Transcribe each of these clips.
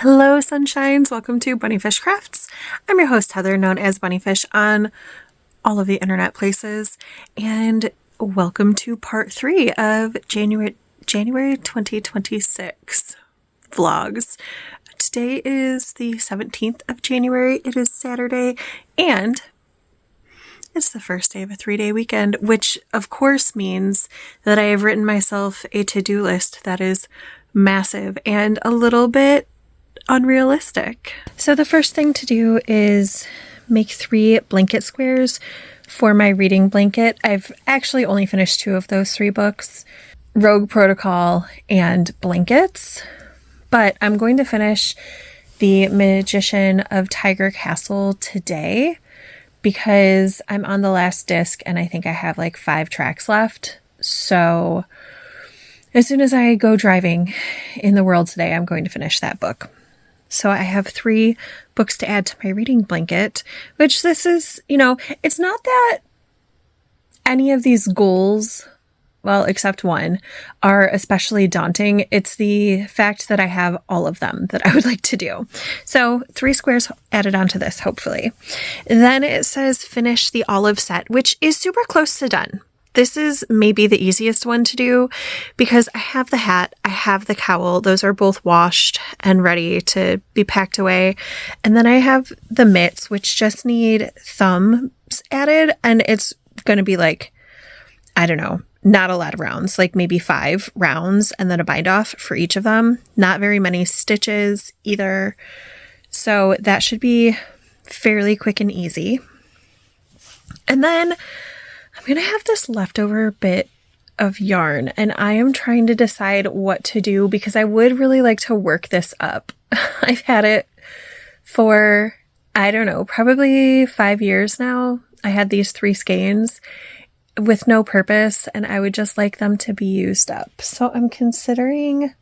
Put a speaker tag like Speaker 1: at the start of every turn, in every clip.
Speaker 1: Hello, sunshines. Welcome to Bunnyfish Crafts. I'm your host, Heather, known as Bunnyfish on all of the internet places, and welcome to part 3 of January 2026 vlogs. Today is the 17th of January. It is Saturday, and it's the first day of a 3-day weekend, which of course means that I have written myself a to-do list that is massive and a little bit unrealistic. So the first thing to do is make 3 blanket squares for my reading blanket. I've actually only finished 2 of those 3 books, Rogue Protocol and Blankets, but I'm going to finish The Magician of Tiger Castle today because I'm on the last disc and I think I have like 5 tracks left. So as soon as I go driving in the world today, I'm going to finish that book. So I have 3 books to add to my reading blanket, which this is, it's not that any of these goals, well, except one, are especially daunting. It's the fact that I have all of them that I would like to do. So 3 squares added onto this, hopefully. Then it says finish the olive set, which is super close to done. This is maybe the easiest one to do because I have the hat, I have the cowl. Those are both washed and ready to be packed away. And then I have the mitts, which just need thumbs added. And it's going to be like, I don't know, not a lot of rounds, like maybe 5 rounds and then a bind off for each of them. Not very many stitches either. So that should be fairly quick and easy. And then I'm going to have this leftover bit of yarn and I am trying to decide what to do because I would really like to work this up. I've had it for, I don't know, probably 5 years now. I had these 3 skeins with no purpose and I would just like them to be used up. So I'm considering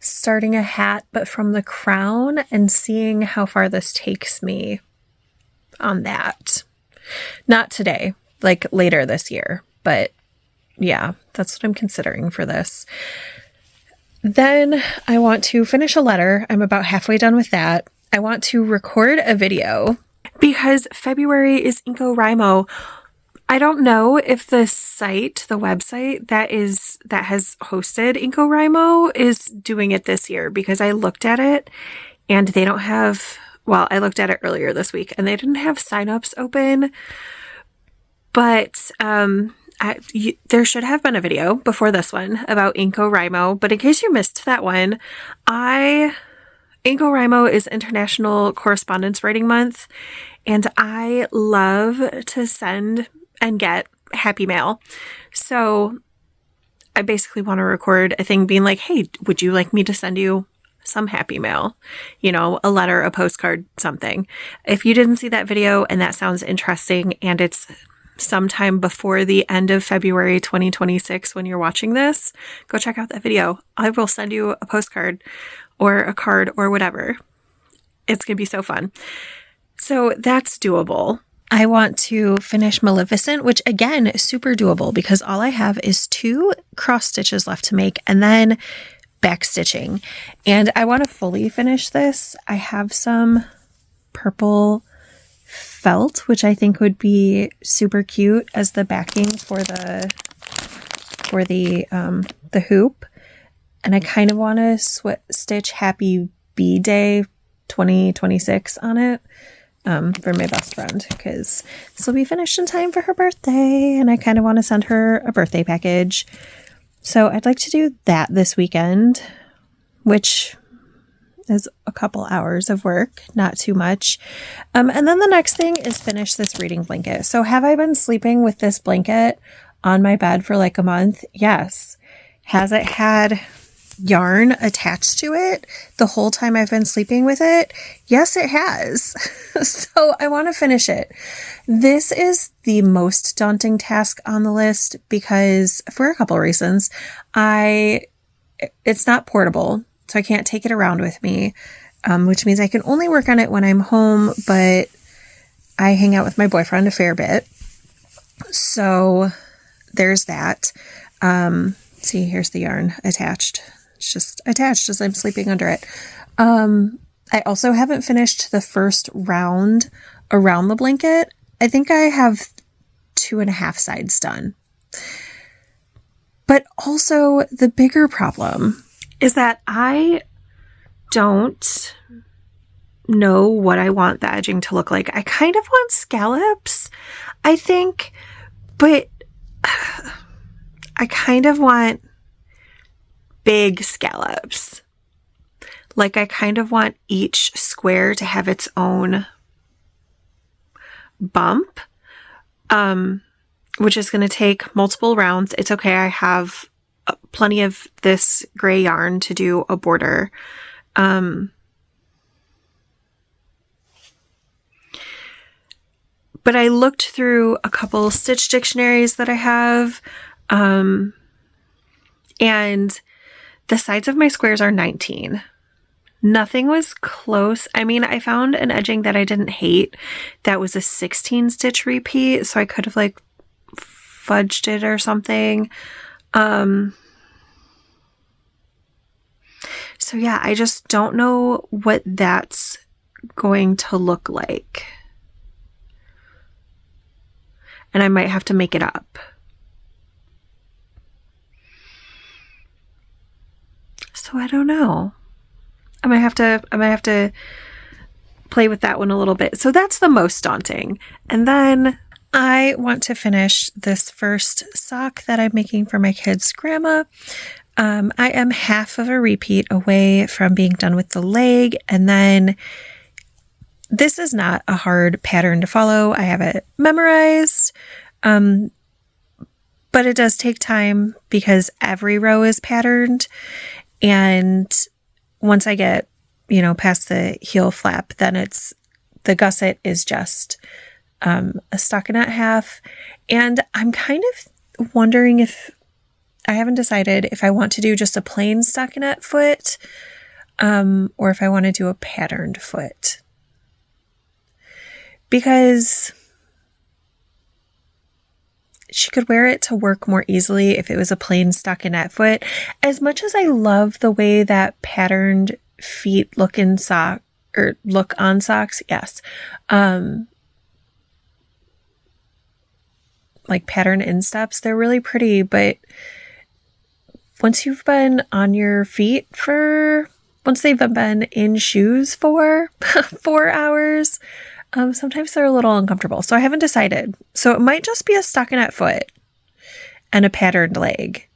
Speaker 1: starting a hat, but from the crown and seeing how far this takes me on that. Not today, like later this year, but yeah, that's what I'm considering for this. Then I want to finish a letter. I'm about halfway done with that. I want to record a video because February is NaNoWriMo. I don't know if the website that has hosted NaNoWriMo is doing it this year because I looked at it and they don't have. Well, I looked at it earlier this week and they didn't have signups open, but there should have been a video before this one about NaNoWriMo. But in case you missed that one, NaNoWriMo is International Correspondence Writing Month, and I love to send and get happy mail. So I basically want to record a thing being like, hey, would you like me to send you some happy mail, a letter, a postcard, something. If you didn't see that video and that sounds interesting and it's sometime before the end of February 2026 when you're watching this, go check out that video. I will send you a postcard or a card or whatever. It's going to be so fun. So that's doable. I want to finish Maleficent, which again, is super doable because all I have is 2 cross stitches left to make and then back stitching, and I want to fully finish this. I have some purple felt, which I think would be super cute as the backing for the hoop, and I kind of want to stitch Happy B-Day 2026 on it for my best friend because this will be finished in time for her birthday, and I kind of want to send her a birthday package. So I'd like to do that this weekend, which is a couple hours of work, not too much. And then the next thing is finish this reading blanket. So have I been sleeping with this blanket on my bed for like a month? Yes. Has it had yarn attached to it the whole time I've been sleeping with it? Yes, it has. So I want to finish it. This is the most daunting task on the list because for a couple of reasons. It's not portable, so I can't take it around with me, which means I can only work on it when I'm home, but I hang out with my boyfriend a fair bit. So there's that. See, here's the yarn attached. It's just attached as I'm sleeping under it. I also haven't finished the first round around the blanket. I think I have 2.5 sides done. But also the bigger problem is that I don't know what I want the edging to look like. I kind of want scallops, I think, but I kind of want big scallops. Like, I kind of want each square to have its own bump, which is going to take multiple rounds. It's okay. I have plenty of this gray yarn to do a border. But I looked through a couple stitch dictionaries that I have, and the sides of my squares are 19. Nothing was close. I mean, I found an edging that I didn't hate that was a 16 stitch repeat, so I could have like fudged it or something. So yeah, I just don't know what that's going to look like. And I might have to make it up. So I don't know. I might have to play with that one a little bit. So that's the most daunting. And then I want to finish this first sock that I'm making for my kid's grandma. I am half of a repeat away from being done with the leg, and then this is not a hard pattern to follow. I have it memorized, but it does take time because every row is patterned. And once I get, past the heel flap, then the gusset is just a stockinette half. And I'm kind of wondering if I haven't decided if I want to do just a plain stockinette foot, or if I want to do a patterned foot. Because she could wear it to work more easily if it was a plain stockinette foot. As much as I love the way that patterned feet look on socks, yes. Like pattern insteps, they're really pretty, but once you've been on your feet once they've been in shoes for 4 hours, sometimes they're a little uncomfortable. So I haven't decided. So it might just be a stockinette foot and a patterned leg.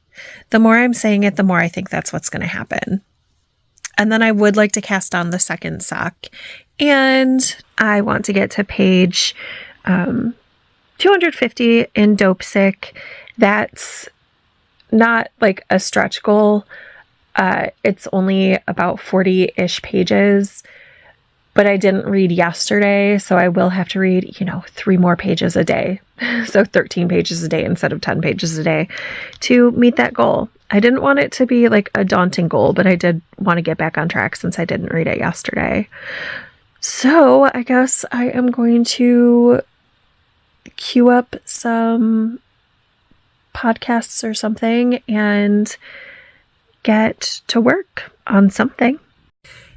Speaker 1: The more I'm saying it, the more I think that's what's going to happen. And then I would like to cast on the second sock. And I want to get to page 250 in Dope Sick. That's not like a stretch goal. It's only about 40-ish pages. But I didn't read yesterday, so I will have to read, 3 more pages a day. So 13 pages a day instead of 10 pages a day to meet that goal. I didn't want it to be like a daunting goal, but I did want to get back on track since I didn't read it yesterday. So I guess I am going to queue up some podcasts or something and get to work on something.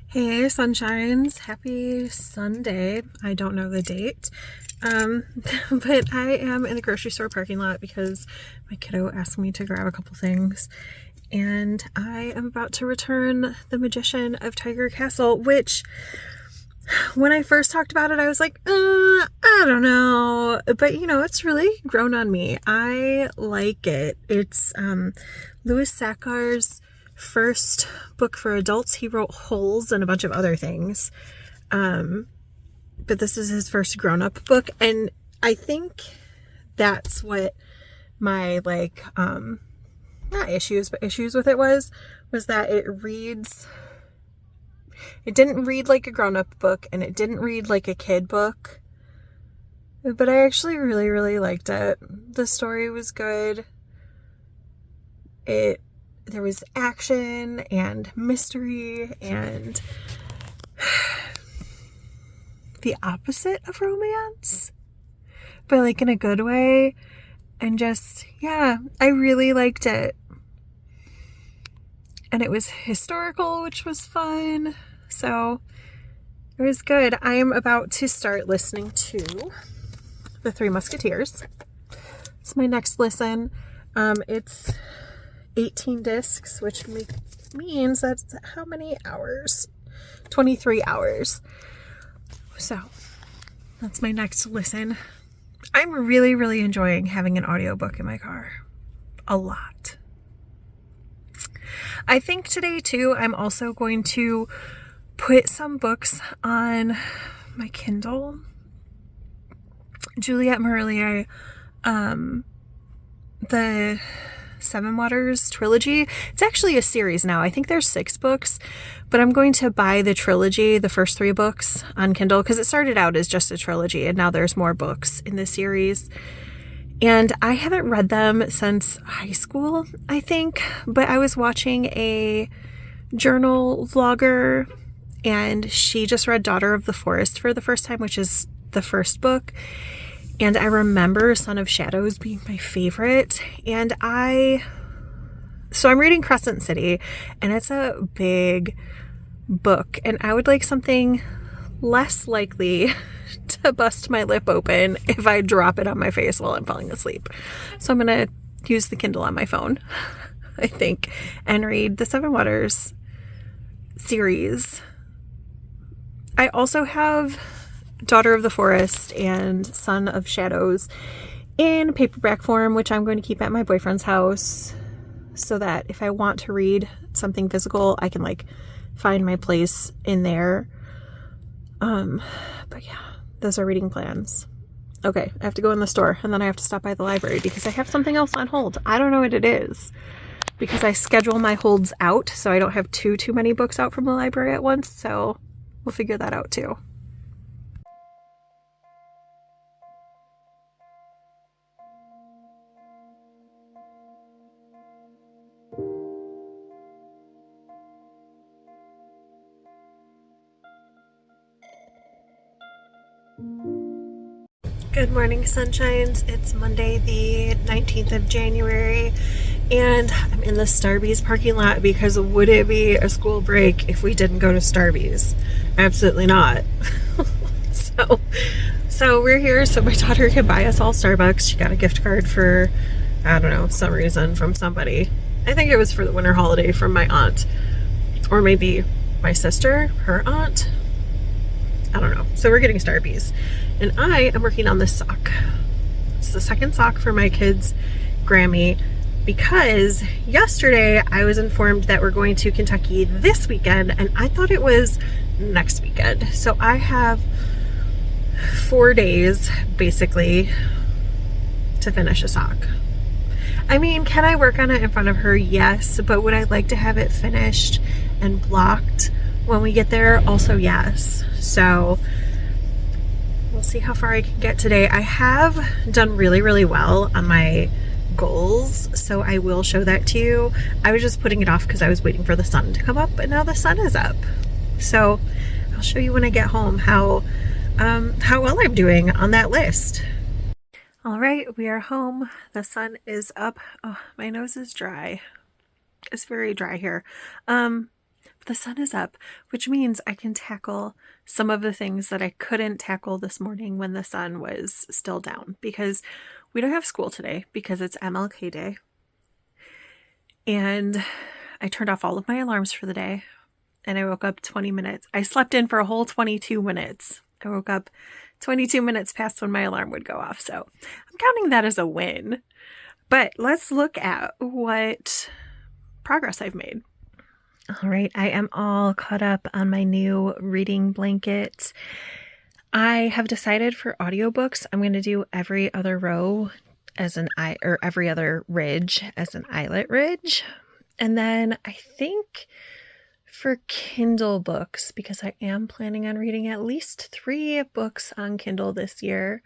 Speaker 1: Hey, sunshines. Happy Sunday. I don't know the date, but I am in the grocery store parking lot because my kiddo asked me to grab a couple things, and I am about to return The Magician of Tiger Castle, which when I first talked about it, I was like, I don't know, but it's really grown on me. I like it. It's Louis Sachar's first book for adults. He wrote Holes and a bunch of other things, but this is his first grown-up book, and I think that's what my not issues but issues with it was that it didn't read like a grown-up book, and it didn't read like a kid book, but I actually really, really liked it. The story was good. There was action and mystery and the opposite of romance, but like in a good way. And just, yeah, I really liked it. and it was historical, which was fun. So it was good. I am about to start listening to The Three Musketeers. It's my next listen. It's 18 discs, which means that's how many hours? 23 hours. So that's my next listen. I'm really, really enjoying having an audiobook in my car. A lot. I think today too, I'm also going to put some books on my Kindle. Juliet Marillier, the Seven Waters trilogy. It's actually a series now. I think there's 6 books, but I'm going to buy the trilogy, the first 3 books on Kindle, because it started out as just a trilogy and now there's more books in the series. And I haven't read them since high school, I think, but I was watching a journal vlogger and she just read Daughter of the Forest for the first time, which is the first book. And I remember Son of Shadows being my favorite. And I'm reading Crescent City, and it's a big book. And I would like something less likely to bust my lip open if I drop it on my face while I'm falling asleep. So I'm going to use the Kindle on my phone, I think, and read the Seven Waters series. I also have Daughter of the Forest and Son of Shadows in paperback form, which I'm going to keep at my boyfriend's house so that if I want to read something physical, I can like find my place in there. But yeah, those are reading plans. Okay, I have to go in the store and then I have to stop by the library because I have something else on hold. I don't know what it is because I schedule my holds out so I don't have too many books out from the library at once. So we'll figure that out too. Good morning, sunshines. It's Monday, the 19th of January, and I'm in the Starbucks parking lot because would it be a school break if we didn't go to Starbucks? Absolutely not. So we're here so my daughter can buy us all Starbucks. She got a gift card for, I don't know, some reason from somebody. I think it was for the winter holiday from my aunt, or maybe my sister, her aunt. I don't know. So we're getting Starbucks. And I am working on this sock. It's the second sock for my kids' Grammy because yesterday I was informed that we're going to Kentucky this weekend and I thought it was next weekend. So I have 4 days basically to finish a sock. I mean, can I work on it in front of her? Yes. But would I like to have it finished and blocked when we get there? Also, yes. So we'll see how far I can get today. I have done really, really well on my goals, so I will show that to you. I was just putting it off because I was waiting for the sun to come up, but now the sun is up. So I'll show you when I get home how well I'm doing on that list. All right, we are home. The sun is up. Oh, my nose is dry. It's very dry here. The sun is up, which means I can tackle some of the things that I couldn't tackle this morning when the sun was still down, because we don't have school today because it's MLK Day. And I turned off all of my alarms for the day and I woke up 20 minutes. I slept in for a whole 22 minutes. I woke up 22 minutes past when my alarm would go off. So I'm counting that as a win. But let's look at what progress I've made. All right, I am all caught up on my new reading blanket. I have decided for audiobooks, I'm going to do every other row as every other ridge as an eyelet ridge. And then I think for Kindle books, because I am planning on reading at least 3 books on Kindle this year,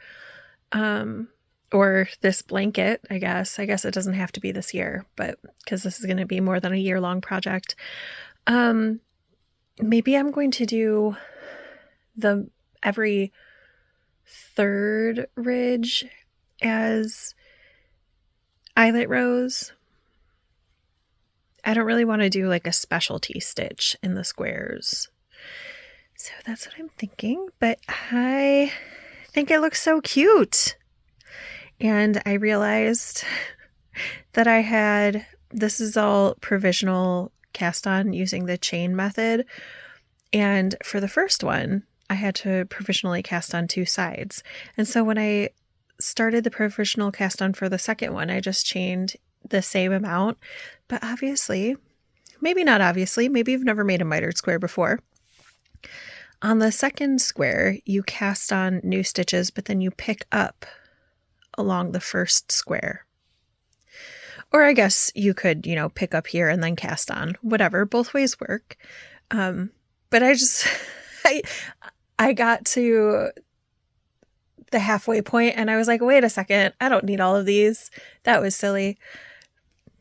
Speaker 1: or this blanket, I guess. I guess it doesn't have to be this year, but because this is going to be more than a year-long project. Maybe I'm going to do every 3rd ridge as eyelet rows. I don't really want to do like a specialty stitch in the squares. So that's what I'm thinking, but I think it looks so cute. And I realized that this is all provisional cast on using the chain method. And for the first one, I had to provisionally cast on 2 sides. And so when I started the provisional cast on for the second one, I just chained the same amount. But obviously, maybe not obviously, maybe you've never made a mitered square before. On the second square, you cast on new stitches, but then you pick up along the first square. Or I guess you could, pick up here and then cast on. Whatever, both ways work. But I got to the halfway point and I was like, wait a second, I don't need all of these. That was silly.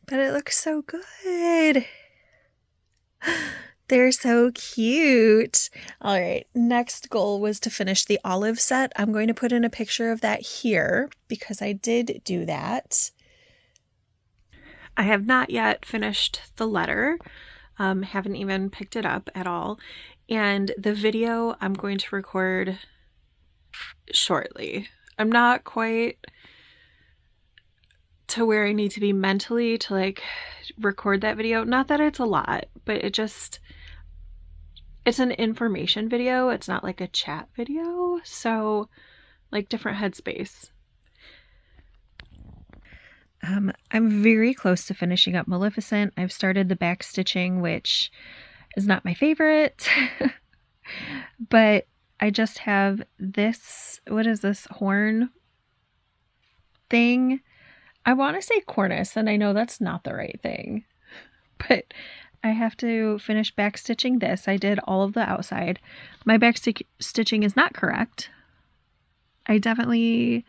Speaker 1: But it looks so good. They're so cute. All right, next goal was to finish the olive set. I'm going to put in a picture of that here because I did do that. I have not yet finished the letter. Haven't even picked it up at all. And the video I'm going to record shortly. I'm not quite to where I need to be mentally to like record that video. Not that it's a lot, but it's an information video. It's not like a chat video. So like different headspace. I'm very close to finishing up Maleficent. I've started the back stitching, which is not my favorite, but I just have this, what is this horn thing? I want to say cornice, and I know that's not the right thing, but I have to finish back stitching this. I did all of the outside. My back stitching is not correct. I definitely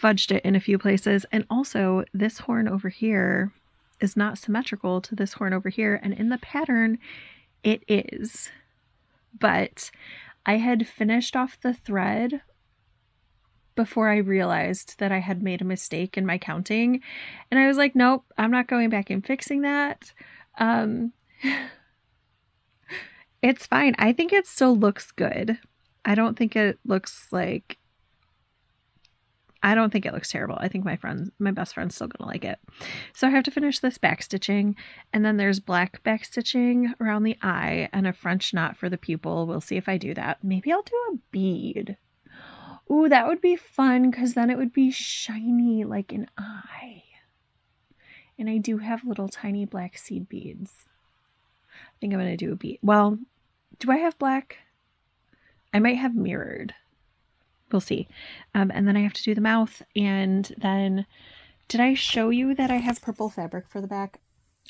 Speaker 1: fudged it in a few places. And also this horn over here is not symmetrical to this horn over here. And in the pattern, it is. But I had finished off the thread before I realized that I had made a mistake in my counting. And I was like, nope, I'm not going back and fixing that. It's fine. I think it still looks good. I don't think it looks terrible. I think my best friend's still gonna like it. So I have to finish this back stitching, and then there's black back stitching around the eye and a French knot for the pupil. We'll see if I do that. Maybe I'll do a bead. Ooh, that would be fun because then it would be shiny like an eye. And I do have little tiny black seed beads. I think I'm gonna do a bead. Well, do I have black? I might have mirrored. We'll see. And then I have to do the mouth. And then, did I show you that I have purple fabric for the back?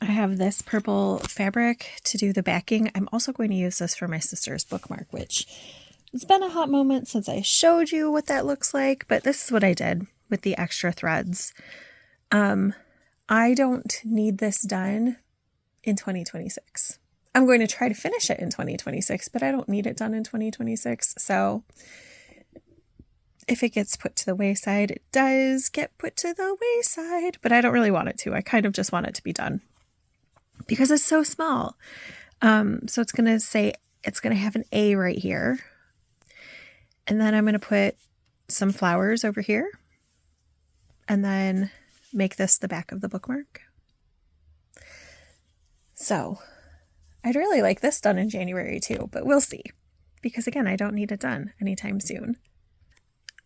Speaker 1: I have this purple fabric to do the backing. I'm also going to use this for my sister's bookmark, which it's been a hot moment since I showed you what that looks like. But this is what I did with the extra threads. I don't need this done in 2026. I'm going to try to finish it in 2026, but I don't need it done in 2026. So if it gets put to the wayside, it does get put to the wayside, but I don't really want it to. I kind of just want it to be done because it's so small. So it's going to have an A right here. And then I'm going to put some flowers over here and then make this the back of the bookmark. So I'd really like this done in January too, but we'll see because again, I don't need it done anytime soon.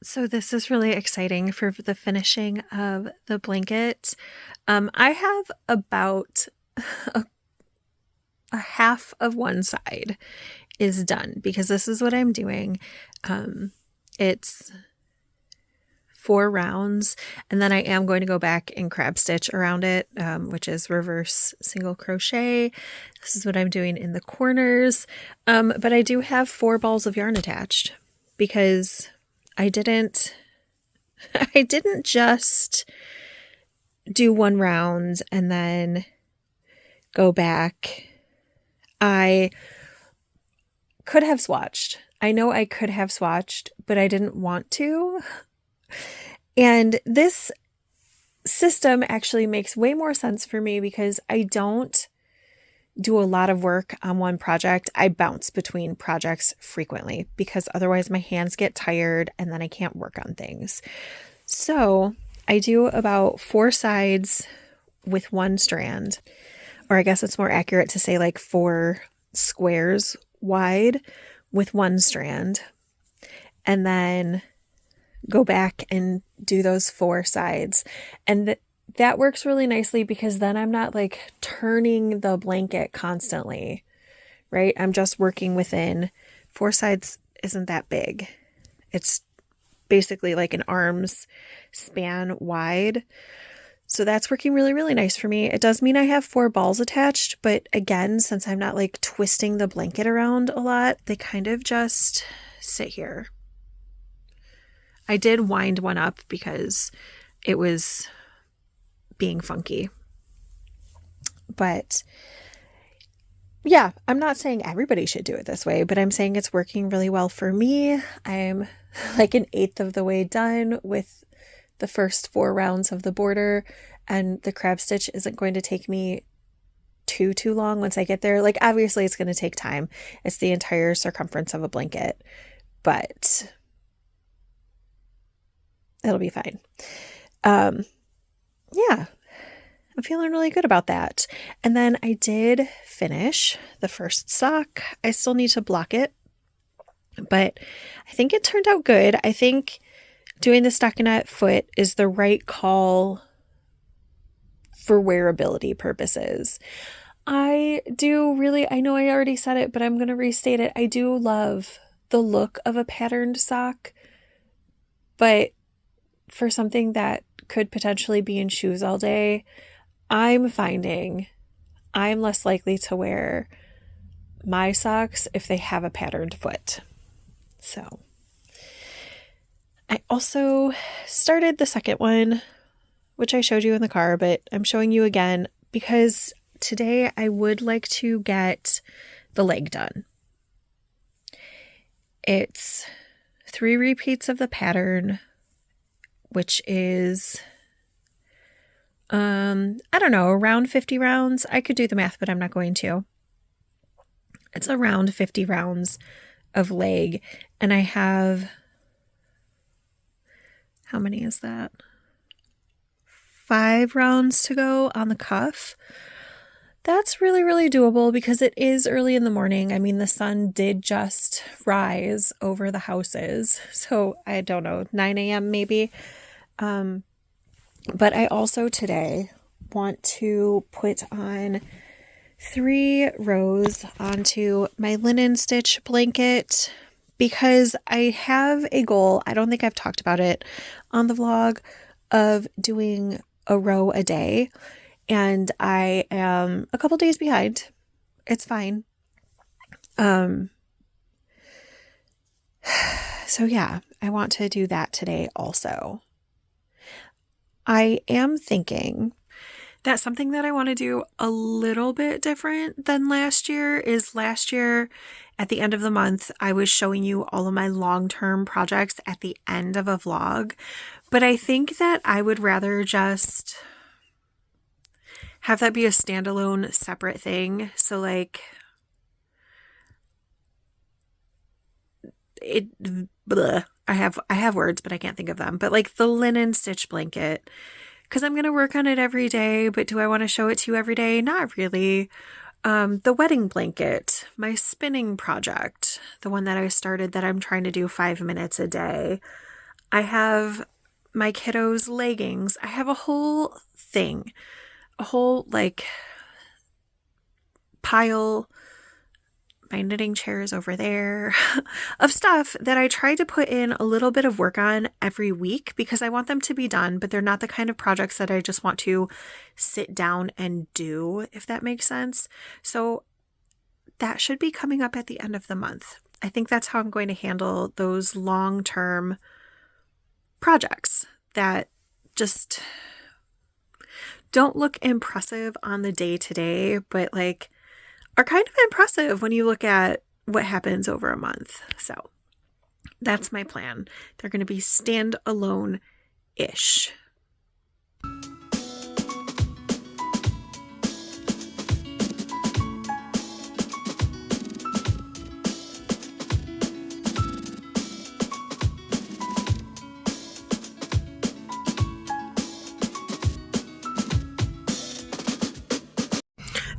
Speaker 1: So this is really exciting for the finishing of the blanket. I have about a half of one side is done because this is what I'm doing. It's 4 rounds, and then I am going to go back and crab stitch around it, which is reverse single crochet. This is what I'm doing in the corners. But I do have 4 balls of yarn attached because I didn't just do 1 round and then go back. I could have swatched. I know I could have swatched, but I didn't want to. And this system actually makes way more sense for me because I don't do a lot of work on one project, I bounce between projects frequently because otherwise my hands get tired and then I can't work on things. So I do about 4 sides with one strand, or I guess it's more accurate to say like 4 squares wide with one strand, and then go back and do those 4 sides. And that works really nicely because then I'm not like turning the blanket constantly, right? I'm just working within 4 sides. Isn't that big? It's basically like an arm's span wide. So that's working really, really nice for me. It does mean I have 4 balls attached, but again, since I'm not like twisting the blanket around a lot, they kind of just sit here. I did wind one up because it was being funky. But yeah, I'm not saying everybody should do it this way, but I'm saying it's working really well for me. I'm like an eighth of the way done with the first 4 rounds of the border, and the crab stitch isn't going to take me too long once I get there. Like, obviously it's going to take time. It's the entire circumference of a blanket, but it'll be fine. Yeah, I'm feeling really good about that. And then I did finish the first sock. I still need to block it, but I think it turned out good. I think doing the stockinette foot is the right call for wearability purposes. I know I already said it, but I'm going to restate it. I do love the look of a patterned sock, but for something that could potentially be in shoes all day, I'm finding I'm less likely to wear my socks if they have a patterned foot. So I also started the second one, which I showed you in the car, but I'm showing you again because today I would like to get the leg done. It's 3 repeats of the pattern, which is, I don't know, around 50 rounds. I could do the math, but I'm not going to. It's around 50 rounds of leg, and I have, how many is that? 5 rounds to go on the cuff. That's really, really doable because it is early in the morning. I mean, the sun did just rise over the houses. So I don't know, 9 a.m. maybe. But I also today want to put on 3 rows onto my linen stitch blanket because I have a goal. I don't think I've talked about it on the vlog of doing a row a day. And I am a couple days behind. It's fine. So yeah, I want to do that today also. I am thinking that something that I want to do a little bit different than last year is last year at the end of the month, I was showing you all of my long-term projects at the end of a vlog. But I think that I would rather just have that be a standalone separate thing. So like I have words, but I can't think of them. But like the linen stitch blanket, because I'm going to work on it every day, but do I want to show it to you every day? Not really. The wedding blanket, my spinning project, the one that I started that I'm trying to do 5 minutes a day. I have my kiddos' leggings. I have a whole thing, a whole like pile, my knitting chair is over there, of stuff that I try to put in a little bit of work on every week because I want them to be done, but they're not the kind of projects that I just want to sit down and do, if that makes sense. So that should be coming up at the end of the month. I think that's how I'm going to handle those long-term projects that just don't look impressive on the day-to-day, but like are kind of impressive when you look at what happens over a month. So that's my plan. They're going to be standalone-ish.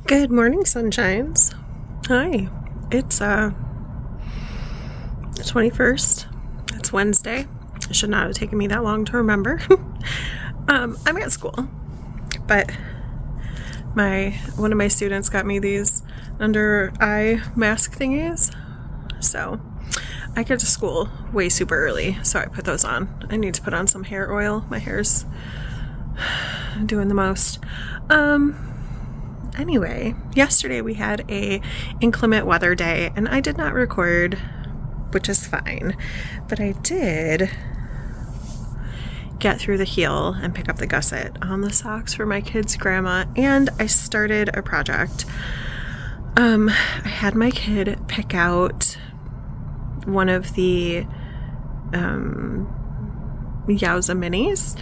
Speaker 1: Good morning, sunshines. Hi. It's the 21st. It's Wednesday. It should not have taken me that long to remember. I'm at school, but one of my students got me these under eye mask thingies. So I get to school way super early, so I put those on. I need to put on some hair oil. My hair's doing the most. Anyway, yesterday we had a inclement weather day, and I did not record, which is fine, but I did get through the heel and pick up the gusset on the socks for my kid's grandma, and I started a project. I had my kid pick out one of the Yowza minis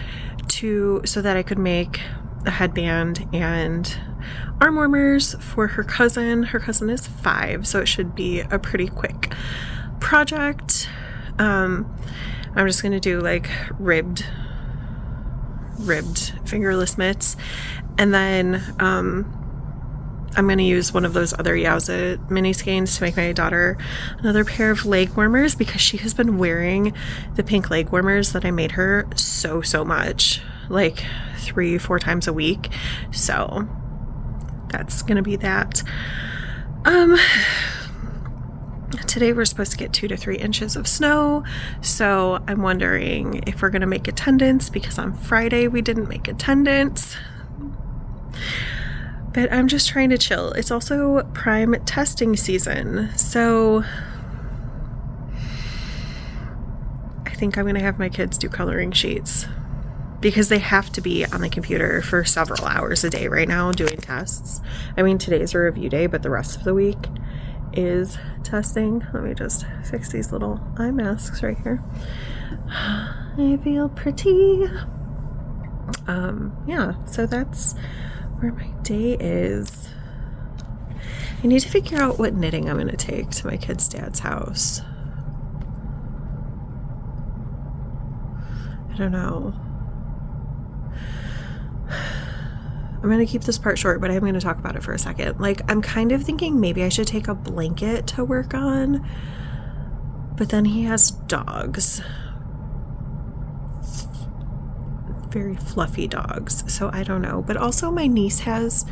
Speaker 1: so that I could make a headband and arm warmers for her cousin. Her cousin is 5, so it should be a pretty quick project. I'm just gonna do like ribbed fingerless mitts, and then I'm gonna use one of those other Yowza mini skeins to make my daughter another pair of leg warmers, because she has been wearing the pink leg warmers that I made her so much, like 3-4 times a week. So that's gonna be that. Today we're supposed to get 2 to 3 inches of snow, so I'm wondering if we're gonna make attendance, because on Friday we didn't make attendance. But I'm just trying to chill. It's also prime testing season, so I think I'm gonna have my kids do coloring sheets, because they have to be on the computer for several hours a day right now doing tests. I mean, today's a review day, but the rest of the week is testing. Let me just fix these little eye masks right here. I feel pretty. Yeah, so that's where my day is. I need to figure out what knitting I'm going to take to my kid's dad's house. I don't know. I'm going to keep this part short, but I'm going to talk about it for a second. Like, I'm kind of thinking maybe I should take a blanket to work on, but then he has dogs. Very fluffy dogs, so I don't know. But also my niece has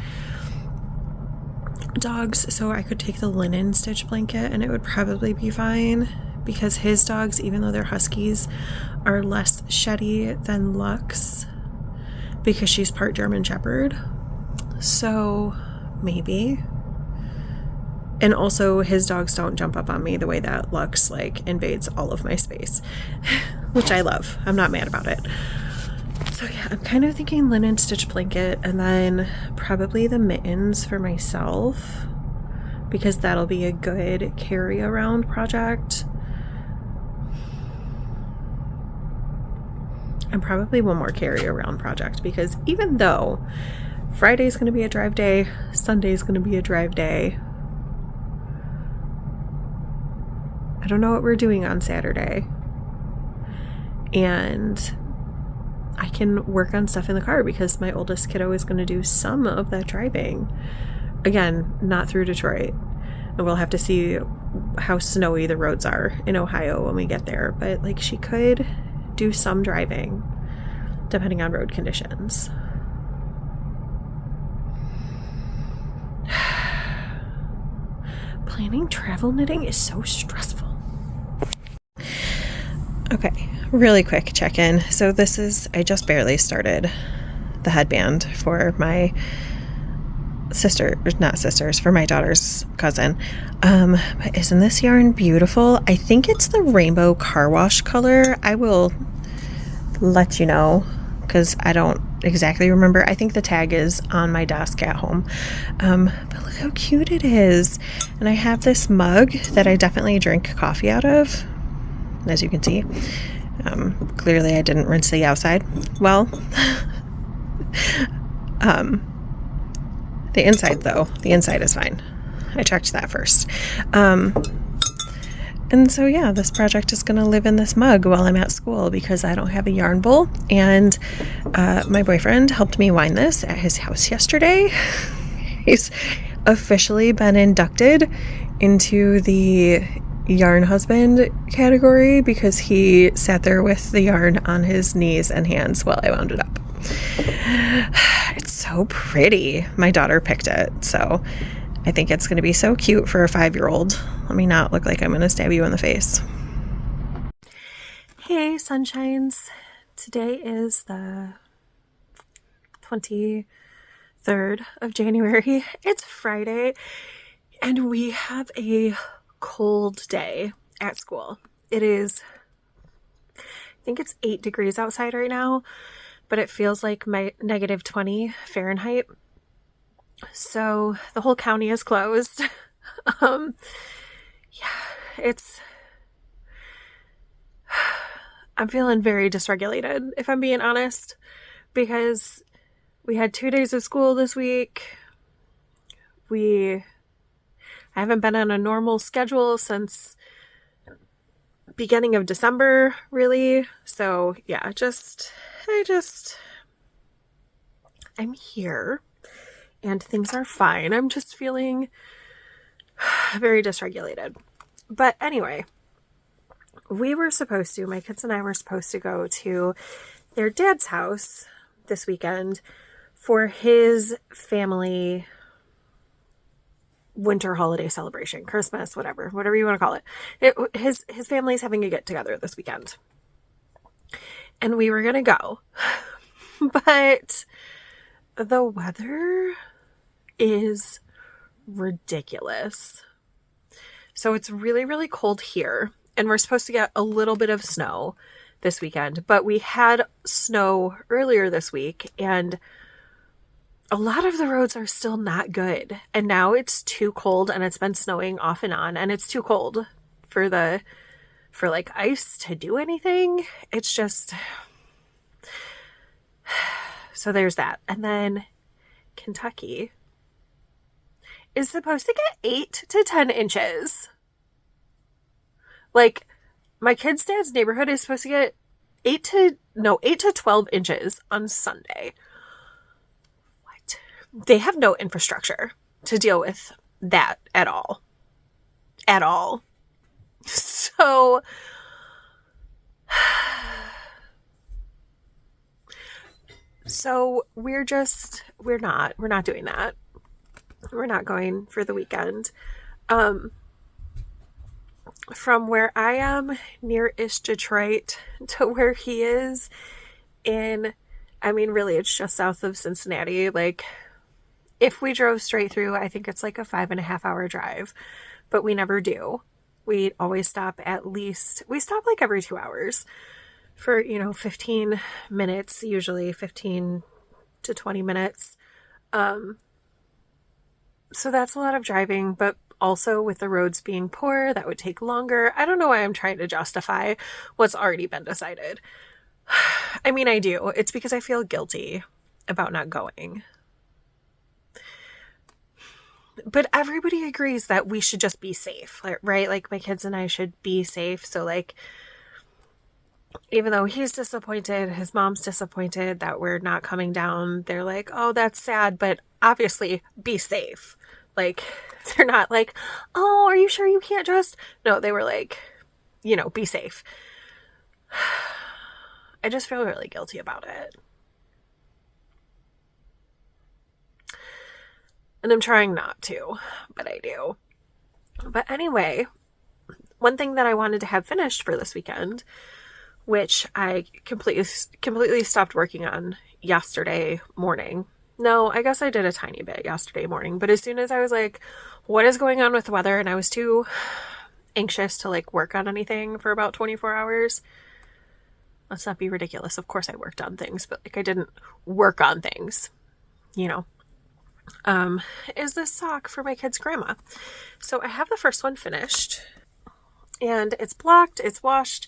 Speaker 1: dogs, so I could take the linen stitch blanket and it would probably be fine, because his dogs, even though they're huskies, are less sheddy than Lux, because she's part German Shepherd. So maybe. And also his dogs don't jump up on me the way that Lux like invades all of my space, which I love. I'm not mad about it. So yeah, I'm kind of thinking linen stitch blanket, and then probably the mittens for myself, because that'll be a good carry around project. And probably one more carry around project, because even though Friday's going to be a drive day, Sunday's going to be a drive day, I don't know what we're doing on Saturday. And I can work on stuff in the car, because my oldest kiddo is going to do some of that driving. Again, not through Detroit. And we'll have to see how snowy the roads are in Ohio when we get there. But like, she could do some driving depending on road conditions. Planning travel knitting is so stressful. Okay, really quick check-in. So I just barely started the headband for my for my daughter's cousin. But isn't this yarn beautiful? I think it's the rainbow car wash color. I will let you know, because I don't exactly remember. I think the tag is on my desk at home. But look how cute it is. And I have this mug that I definitely drink coffee out of, as you can see. Clearly I didn't rinse the outside. Well, the inside though, the inside is fine. I checked that first. And so yeah, this project is going to live in this mug while I'm at school, because I don't have a yarn bowl. And my boyfriend helped me wind this at his house yesterday. He's officially been inducted into the yarn husband category because he sat there with the yarn on his knees and hands while I wound it up. It's so pretty. My daughter picked it, so I think it's going to be so cute for a 5-year-old. Let me not look like I'm going to stab you in the face. Hey, sunshines. Today is the 23rd of January. It's Friday, and we have a cold day at school. It is, I think it's 8 degrees outside right now, but it feels like negative 20 Fahrenheit. So the whole county is closed. I'm feeling very dysregulated, if I'm being honest, because we had 2 days of school this week. I haven't been on a normal schedule since beginning of December, really. So yeah, I'm here and things are fine. I'm just feeling very dysregulated. But anyway, my kids and I were supposed to go to their dad's house this weekend for his family winter holiday celebration, Christmas, whatever you want to call it. His family's having a get together this weekend. And we were going to go. But the weather is ridiculous. So it's really, really cold here. And we're supposed to get a little bit of snow this weekend. But we had snow earlier this week, and a lot of the roads are still not good. And now it's too cold, and it's been snowing off and on, and it's too cold for like ice to do anything. It's just, so there's that. And then Kentucky is supposed to get 8 to 10 inches. Like, my kid's dad's neighborhood is supposed to get 8 to 12 inches on Sunday. What? They have no infrastructure to deal with that at all. At all. So, we're not doing that. We're not going for the weekend. From where I am, near-ish Detroit, to where he is really it's just south of Cincinnati. Like, if we drove straight through, I think it's like a 5.5-hour drive, but we never do. We always stop we stop like every 2 hours for, 15 minutes, usually 15 to 20 minutes. So that's a lot of driving, but also with the roads being poor, that would take longer. I don't know why I'm trying to justify what's already been decided. I mean, I do. It's because I feel guilty about not going. But everybody agrees that we should just be safe, right? Like, my kids and I should be safe. So, like, even though he's disappointed, his mom's disappointed that we're not coming down, they're like, oh, that's sad, but obviously be safe. Like, they're not like, oh, are you sure you can't just? No, they were like, be safe. I just feel really guilty about it. And I'm trying not to, but I do. But anyway, one thing that I wanted to have finished for this weekend, which I completely stopped working on yesterday morning. No, I guess I did a tiny bit yesterday morning, but as soon as I was like, what is going on with the weather? And I was too anxious to like work on anything for about 24 hours. Let's not be ridiculous. Of course I worked on things, but like I didn't work on things, is this sock for my kid's grandma. So I have the first one finished, and it's blocked, it's washed,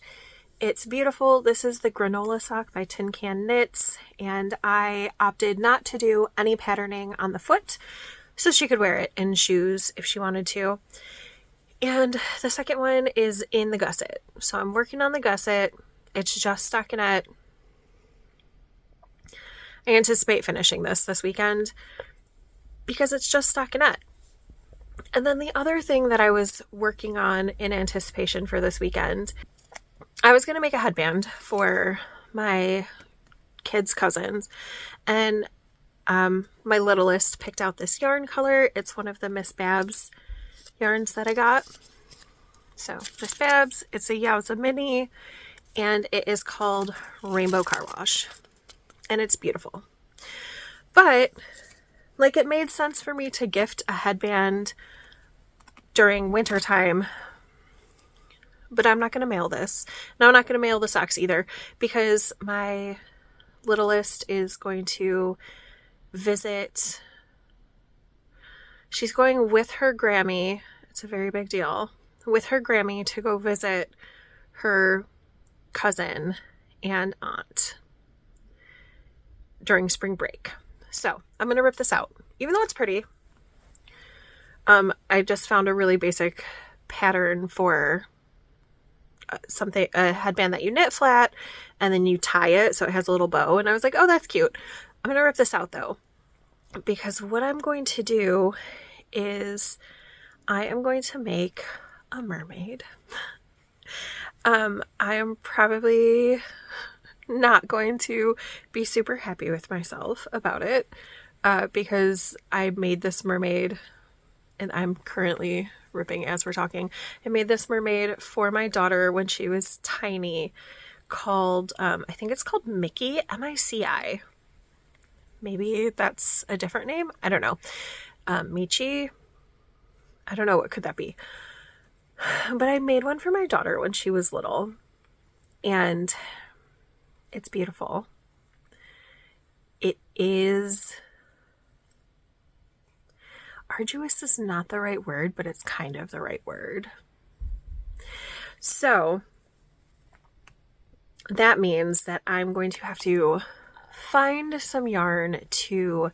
Speaker 1: it's beautiful. This is the granola sock by Tin Can Knits, and I opted not to do any patterning on the foot so she could wear it in shoes if she wanted to. And the second one is in the gusset. So I'm working on the gusset. It's just stockinette. I anticipate finishing this weekend. because it's just stockinette. And then the other thing that I was working on in anticipation for this weekend, I was going to make a headband for my kids' cousins, and my littlest picked out this yarn color. It's one of the Miss Babs yarns that I got. So Miss Babs, it's a Yowza mini, and it is called Rainbow Car Wash, and it's beautiful. But like, it made sense for me to gift a headband during winter time, but I'm not going to mail this. No, I'm not going to mail the socks either, because my littlest is going to visit. She's going with her Grammy. It's a very big deal. With her Grammy to go visit her cousin and aunt during spring break. So I'm going to rip this out, even though it's pretty. I just found a really basic pattern for a headband that you knit flat and then you tie it so it has a little bow. And I was like, oh, that's cute. I'm going to rip this out though, because what I'm going to do is I am going to make a mermaid. I am probably not going to be super happy with myself about it, because I made this mermaid, and I'm currently ripping as we're talking. I made this mermaid for my daughter when she was tiny, called, I think it's called Mickey, M-I-C-I. Maybe that's a different name. I don't know. Michi. I don't know. What could that be? But I made one for my daughter when she was little, and it's beautiful. It is... arduous is not the right word, but it's kind of the right word. So that means that I'm going to have to find some yarn to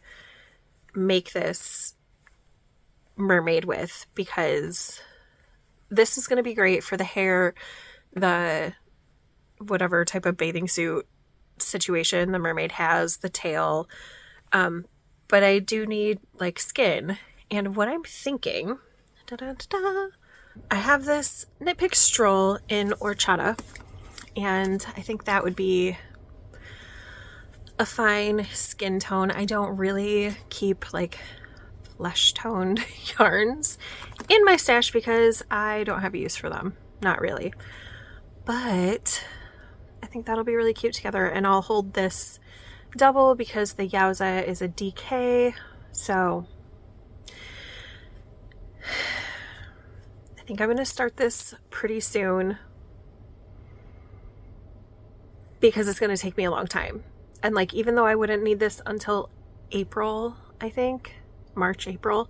Speaker 1: make this mermaid with, because this is going to be great for the hair, the whatever type of bathing suit situation the mermaid has, the tail. But I do need like skin. And what I'm thinking, I have this Knit Pick Stroll in Orchata, and I think that would be a fine skin tone. I don't really keep like flesh toned yarns in my stash because I don't have a use for them. Not really. But I think that'll be really cute together, and I'll hold this double because the Yowza is a DK, so I think I'm going to start this pretty soon because it's going to take me a long time. And like, even though I wouldn't need this until April, I think, March, April,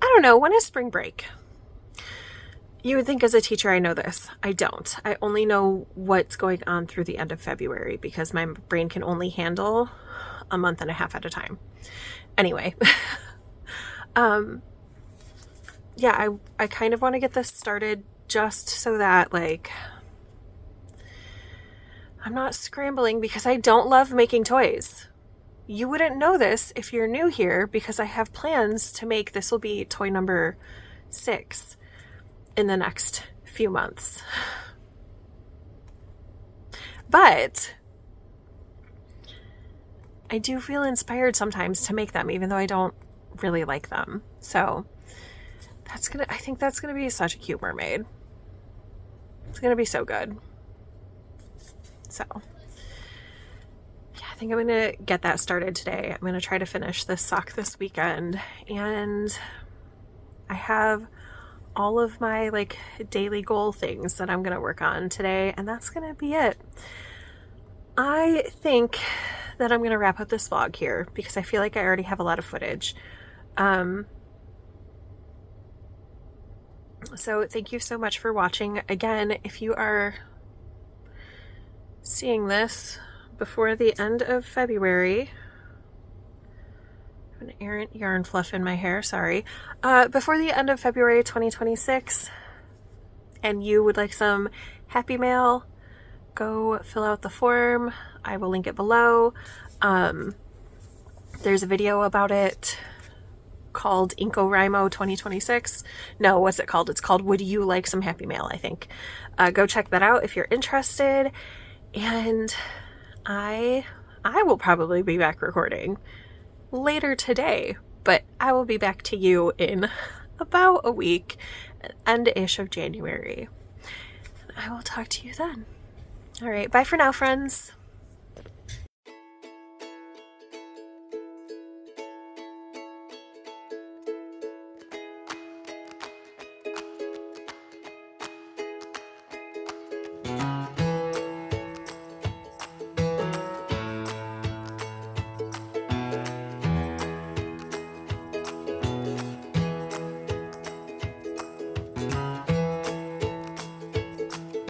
Speaker 1: I don't know, when is spring break? You would think as a teacher I know this. I don't. I only know what's going on through the end of February because my brain can only handle a month and a half at a time. Anyway, yeah, I kind of want to get this started just so that like I'm not scrambling, because I don't love making toys. You wouldn't know this if you're new here because I have plans to make, this will be toy number 6 in the next few months. But I do feel inspired sometimes to make them, even though I don't really like them. So I think that's gonna be such a cute mermaid. It's gonna be so good. So yeah, I think I'm gonna get that started today. I'm gonna try to finish this sock this weekend, and I have all of my like daily goal things that I'm gonna work on today, and that's gonna be it. I think that I'm gonna wrap up this vlog here because I feel like I already have a lot of footage. So thank you so much for watching. Again, if you are seeing this before the end of February, I have an errant yarn fluff in my hair, sorry. Before the end of February 2026, and you would like some happy mail, go fill out the form. I will link it below. There's a video about it called IncoRimo 2026. No, what's it called? It's called Would You Like Some Happy Mail, I think. Go check that out if you're interested. And I will probably be back recording later today, but I will be back to you in about a week, end-ish of January. I will talk to you then. All right, bye for now, friends.